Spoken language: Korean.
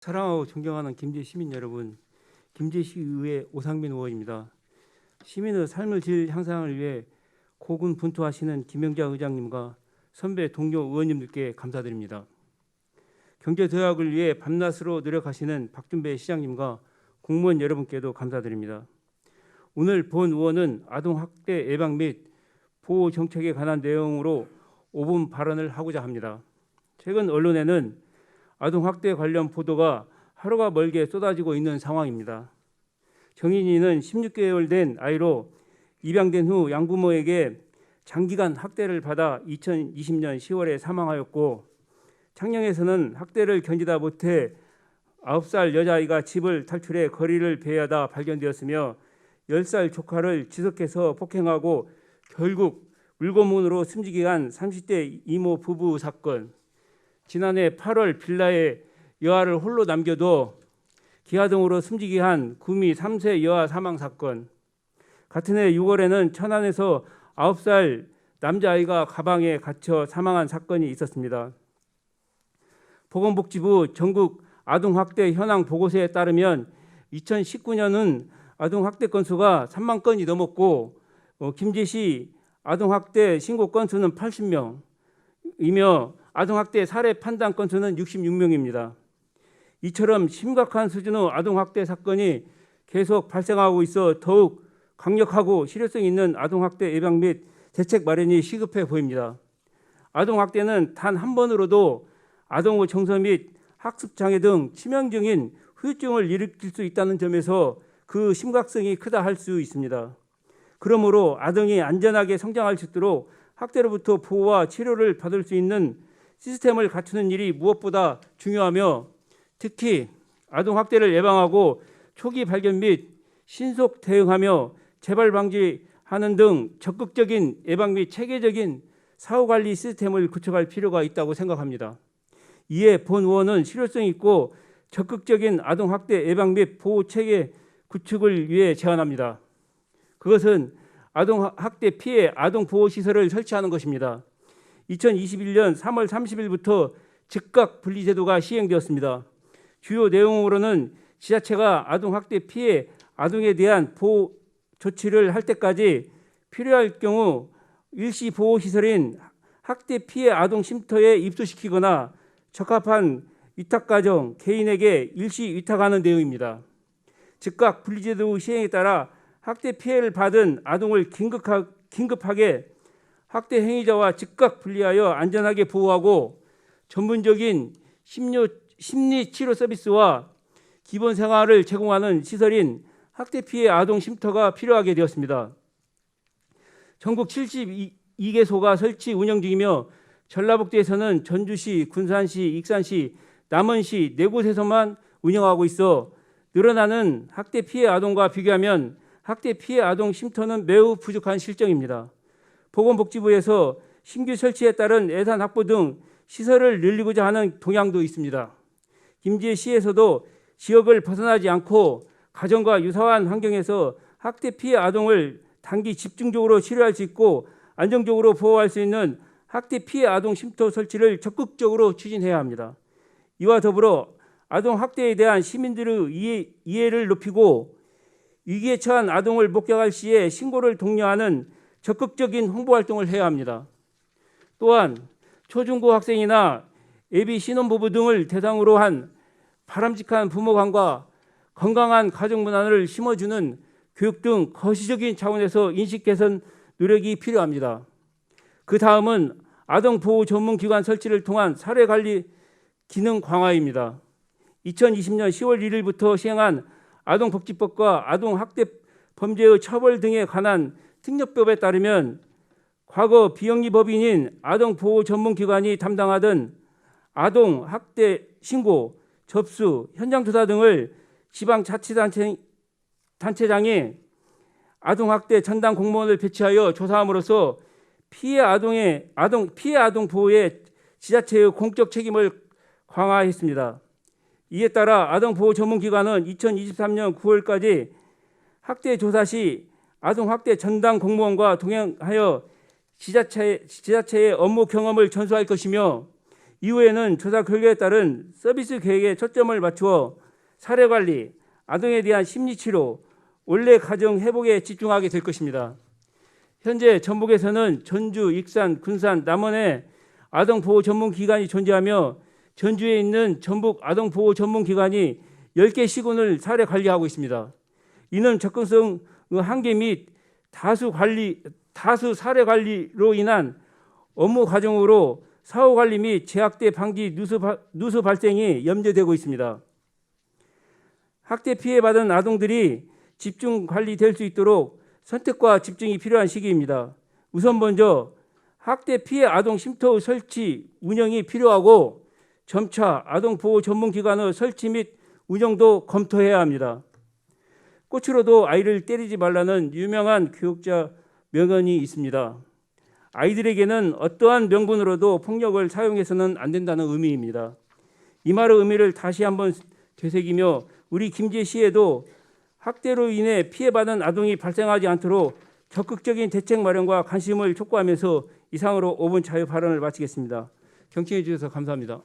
사랑하고 존경하는 김제 시민 여러분, 김제시의회 오상민 의원입니다. 시민의 삶의 질 향상을 위해 고군분투하시는 김영자 의장님과 선배 동료 의원님들께 감사드립니다. 경제도약을 위해 밤낮으로 노력하시는 박준배 시장님과 공무원 여러분께도 감사드립니다. 오늘 본 의원은 아동학대 예방 및 보호 정책에 관한 내용으로 5분 발언을 하고자 합니다. 최근 언론에는 아동학대 관련 보도가 하루가 멀게 쏟아지고 있는 상황입니다. 정인이는 16개월 된 아이로 입양된 후 양부모에게 장기간 학대를 받아 2020년 10월에 사망하였고, 창녕에서는 학대를 견디다 못해 9살 여자아이가 집을 탈출해 거리를 배회하다 발견되었으며 10살 조카를 지석해서 폭행하고 결국 물고문으로 숨지게 한 30대 이모 부부 사건, 지난해 8월 빌라에 여아를 홀로 남겨둬 기아등으로 숨지게 한 구미 3세 여아 사망 사건, 같은 해 6월에는 천안에서 9살 남자아이가 가방에 갇혀 사망한 사건이 있었습니다. 보건복지부 전국 아동학대 현황 보고서에 따르면 2019년은 아동학대 건수가 3만 건이 넘었고, 김제시 아동학대 신고 건수는 80명이며 아동학대 사례 판단 건수는 66명입니다. 이처럼 심각한 수준의 아동학대 사건이 계속 발생하고 있어 더욱 강력하고 실효성 있는 아동학대 예방 및 대책 마련이 시급해 보입니다. 아동학대는 단 한 번으로도 아동의 정서 및 학습장애 등 치명적인 후유증을 일으킬 수 있다는 점에서 그 심각성이 크다 할 수 있습니다. 그러므로 아동이 안전하게 성장할 수 있도록 학대로부터 보호와 치료를 받을 수 있는 시스템을 갖추는 일이 무엇보다 중요하며, 특히 아동학대를 예방하고 초기 발견 및 신속 대응하며 재발 방지하는 등 적극적인 예방 및 체계적인 사후관리 시스템을 구축할 필요가 있다고 생각합니다. 이에 본 의원은 실효성 있고 적극적인 아동학대 예방 및 보호 체계 구축을 위해 제안합니다. 그것은 아동학대 피해 아동보호시설을 설치하는 것입니다. 2021년 3월 30일부터 즉각 분리제도가 시행되었습니다. 주요 내용으로는 지자체가 아동학대 피해 아동에 대한 보호 조치를 할 때까지 필요할 경우 일시보호시설인 학대 피해 아동 쉼터에 입소시키거나 적합한 위탁가정 개인에게 일시 위탁하는 내용입니다. 즉각 분리제도 시행에 따라 학대 피해를 받은 아동을 긴급하게 학대 행위자와 즉각 분리하여 안전하게 보호하고 전문적인 심리치료 서비스와 기본 생활을 제공하는 시설인 학대 피해 아동 쉼터가 필요하게 되었습니다. 전국 72개소가 설치 운영 중이며 전라북도에서는 전주시, 군산시, 익산시, 남원시 4곳에서만 운영하고 있어 늘어나는 학대 피해 아동과 비교하면 학대 피해 아동 쉼터는 매우 부족한 실정입니다. 보건복지부에서 신규 설치에 따른 예산 확보 등 시설을 늘리고자 하는 동향도 있습니다. 김제시에서도 지역을 벗어나지 않고 가정과 유사한 환경에서 학대 피해 아동을 단기 집중적으로 치료할 수 있고 안정적으로 보호할 수 있는 학대 피해 아동 쉼터 설치를 적극적으로 추진해야 합니다. 이와 더불어 아동 학대에 대한 시민들의 이해를 높이고 위기에 처한 아동을 목격할 시에 신고를 독려하는 적극적인 홍보 활동을 해야 합니다. 또한 초중고 학생이나 예비 신혼부부 등을 대상으로 한 바람직한 부모관과 건강한 가정 문화를 심어주는 교육 등 거시적인 차원에서 인식 개선 노력이 필요합니다. 그 다음은 아동보호 전문기관 설치를 통한 사례관리 기능 강화입니다. 2020년 10월 1일부터 시행한 아동복지법과 아동학대 범죄의 처벌 등에 관한 특례법에 따르면 과거 비영리법인인 아동보호 전문기관이 담당하던 아동학대 신고, 접수, 현장조사 등을 지방자치단체장이 아동학대 전담 공무원을 배치하여 조사함으로써 피해 아동 보호에 지자체의 공적 책임을 강화했습니다. 이에 따라 아동보호 전문기관은 2023년 9월까지 학대 조사 시 아동학대 전담 공무원과 동행하여 지자체의 업무 경험을 전수할 것이며 이후에는 조사 결과에 따른 서비스 계획에 초점을 맞추어 사례 관리, 아동에 대한 심리 치료, 원래 가정 회복에 집중하게 될 것입니다. 현재 전북에서는 전주, 익산, 군산, 남원에 아동보호 전문기관이 존재하며 전주에 있는 전북 아동보호 전문기관이 10개 시군을 사례 관리하고 있습니다. 이는 접근성 한계 및 다수 사례 관리로 인한 업무 과정으로 사후 관리 및 재학대 방지 누수 발생이 염려되고 있습니다. 학대 피해받은 아동들이 집중 관리될 수 있도록 선택과 집중이 필요한 시기입니다. 우선 먼저 학대 피해 아동 쉼터 설치 운영이 필요하고 점차 아동보호 전문기관의 설치 및 운영도 검토해야 합니다. 꽃으로도 아이를 때리지 말라는 유명한 교육자 명언이 있습니다. 아이들에게는 어떠한 명분으로도 폭력을 사용해서는 안 된다는 의미입니다. 이 말의 의미를 다시 한번 되새기며 우리 김제시에도 학대로 인해 피해받은 아동이 발생하지 않도록 적극적인 대책 마련과 관심을 촉구하면서 이상으로 5분 자유 발언을 마치겠습니다. 경청해 주셔서 감사합니다.